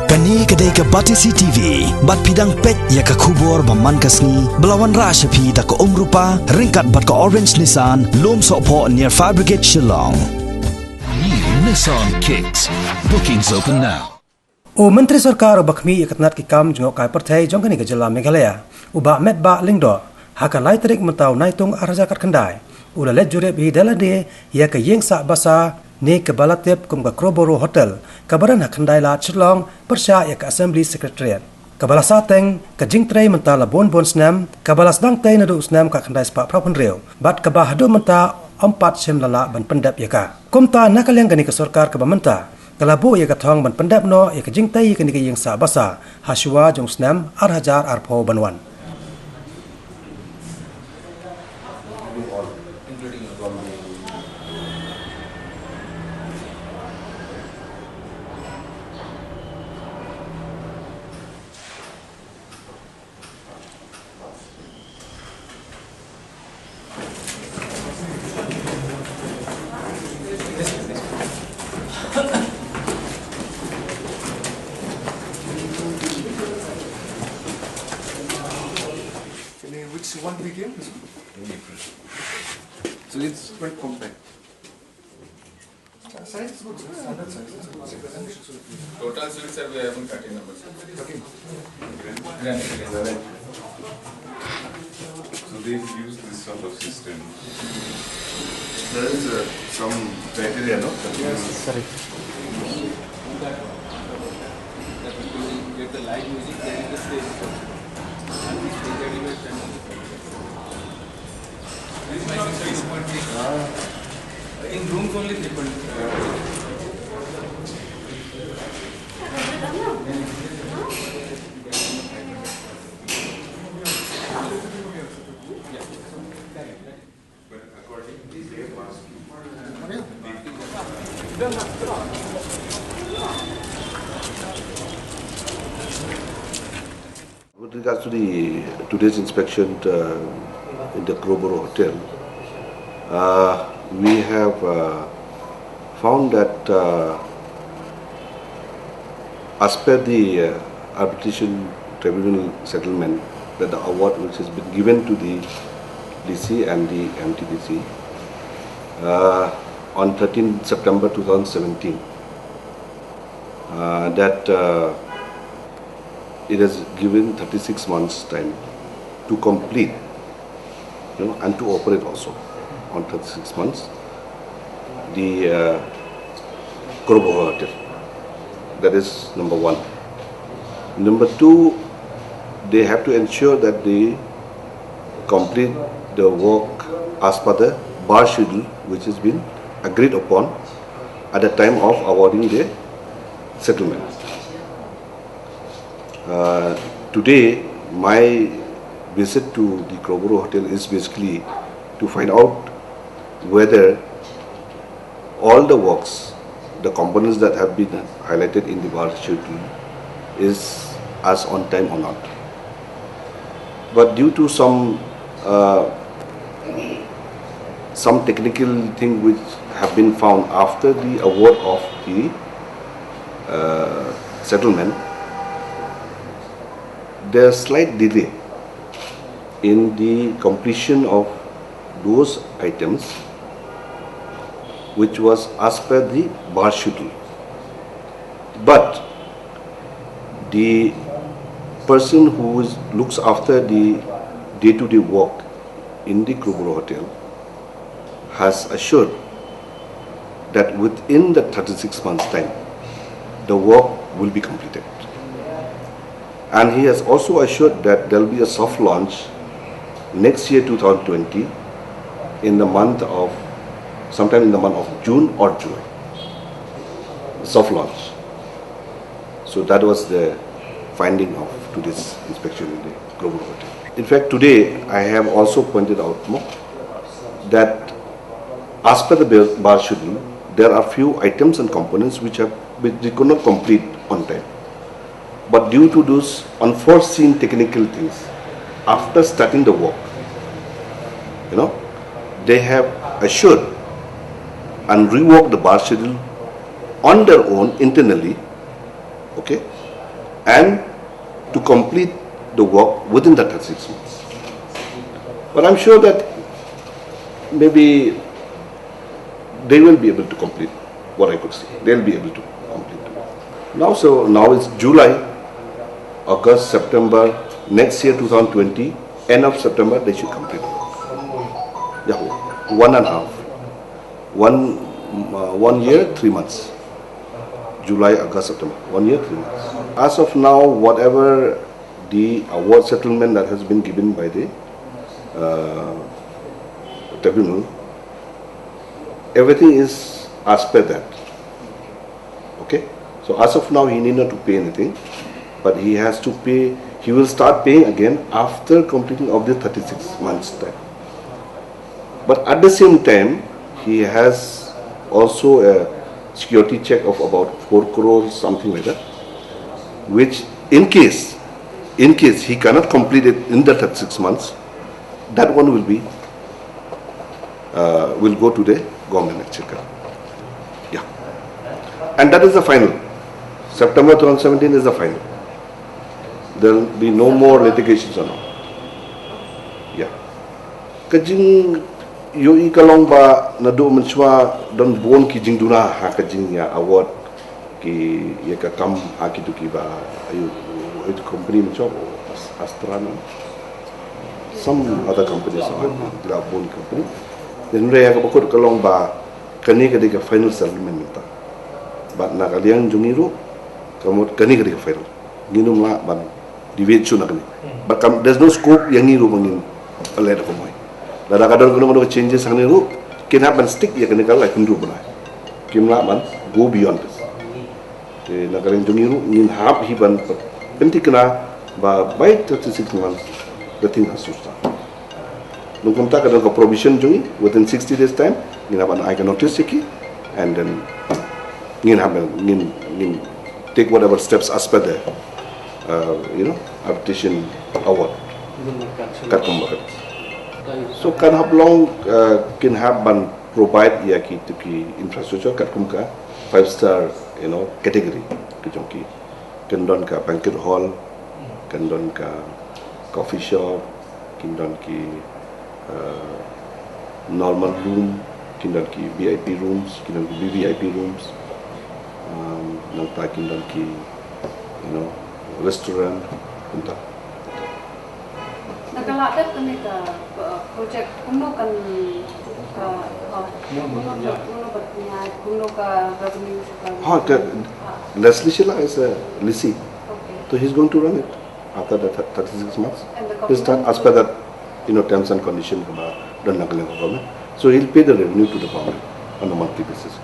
Kani kedai ke Batisi TV, bat pidang pet ya ke kubur baman kasni, belawan rasa pi da ke rupa, ringkat bat ke Orange Nissan, lom sokpo near Fire Brigade Shillong. New Nissan Kicks. Bookings open now. O Menteri Sarkar bakmi ikatnat ki kam jengok kai pertai jongkani ke Jela Meghalaya. Uba met ba lingdo, haka lai terik mentau naitung arja kat kendai. Ula let jurep hi dalade ya ke yeng sak basa ni ke balatip kum ke Kroboro Hotel. Kabaran hak kendai la Shillong persya ya ke Assembly Secretariat. Kabala sateng ke jingtrai mentala bon snam, kabala sedang tai nadu snam ka kendai sepak prapun reu. Bat kabah hadu menta empat sem lala ban pendap ya ka. Kumta nakal yang gani ke Sarkar ke bamenta. Kalabu ia katong ban pendap no ia kejingtai kini ke yang sa basa haswa jong snam arhajar arpo banwan. Which one became this one? So it's quite compact. Size is good, standard size. Total suits are we having 30 numbers. Okay. So they've used this sort of system. There is some criteria, no? Yes, sorry. Get the live music, there is the stage. And this is very much this is 6.3. In rooms only 3.3. With regards to today's inspection in the Kroboro Hotel, we have found that as per the arbitration tribunal settlement, that the award which has been given to the DC and the MTDC on 13 September 2017, that it has given 36 months time to complete, and to operate also on 36 months the Kroboro Hotel. That is number one. Number two, they have to ensure that they complete the work as per the bar schedule which has been agreed upon at the time of awarding the settlement. Today, my visit to the Kroboro Hotel is basically to find out whether all the works, the components that have been highlighted in the bar schedule is as on time or not. But due to some technical thing which have been found after the award of the settlement, there is slight delay in the completion of those items which was as per the bar schedule. But the person who looks after the day-to-day work in the Kroboro Hotel has assured that within the 36 months time, the work will be completed. And he has also assured that there will be a soft launch next year 2020 sometime in the month of June or July. Soft launch. So that was the finding of today's inspection in the Kroboro Hotel. In fact, today I have also pointed out that as per the bar schedule, there are few items and components which they could not complete on time. But due to those unforeseen technical things, after starting the work, they have assured and reworked the bar schedule on their own internally, okay, and to complete the work within the 36 months. But I'm sure that maybe they will be able to complete what I could see. They'll be able to complete. Now it's July, August, September, next year 2020, end of September they should complete. Yeah, 1.5. 1 year, 3 months. July, August, September. 1 year, 3 months. As of now, whatever the award settlement that has been given by the tribunal, everything is as per that. Okay? So as of now, he need not to pay anything, but he has to pay. He will start paying again after completing of the 36 months time. But at the same time, he has also a security check of about 4 crores, something like that, which in case he cannot complete it in the 36 months, that one will be will go to the government exchequer. Yeah, and that is the final. September 2017 is the final. There will be no more litigations or not. Yeah. Kajing yo ikalong ba nado menchwa don bon ki jingduna ha kajing ya award ki ya ka kam ha ki tu ki ba ayu it company menchwa Astra no some other companies are la bon company then re ya ka bakot kalong ba kani ka de ka final settlement minta ba na kaliang jungiru kamot kani ka de ka final ginum la ban diwet chu na kani but there's no scope yang ngiru mangin alera ko moy kadang-kadang kalau ada changes sang niru, kena ban stick ya kena kalau kundu benar. Kimla ban go beyond this. Nak kalau niru ingin hab hiban penting kena ba by 36 months the thing has to start. Nungkum tak kadang ke provision jungi within 60 days time, ingin ban I can notice siki and then ingin take whatever steps as per the arbitration award. Kat kembali. So kan have long can have ban provide ya ki infrastructure kat kumka 5-star category ki jongki kan don ka banquet hall kan don ka coffee shop kin don ki normal room kin don ki VIP rooms kin don ki VVIP rooms nang ta kin don ki restaurant kunta Nagkalatat kami ka project kuno kan kuno ka revenue Leslie Sheila is a Lisi. So he's going to run it after the 36 months. He'll start as per that terms and conditions about the government. So he'll pay the revenue to the government on a monthly basis.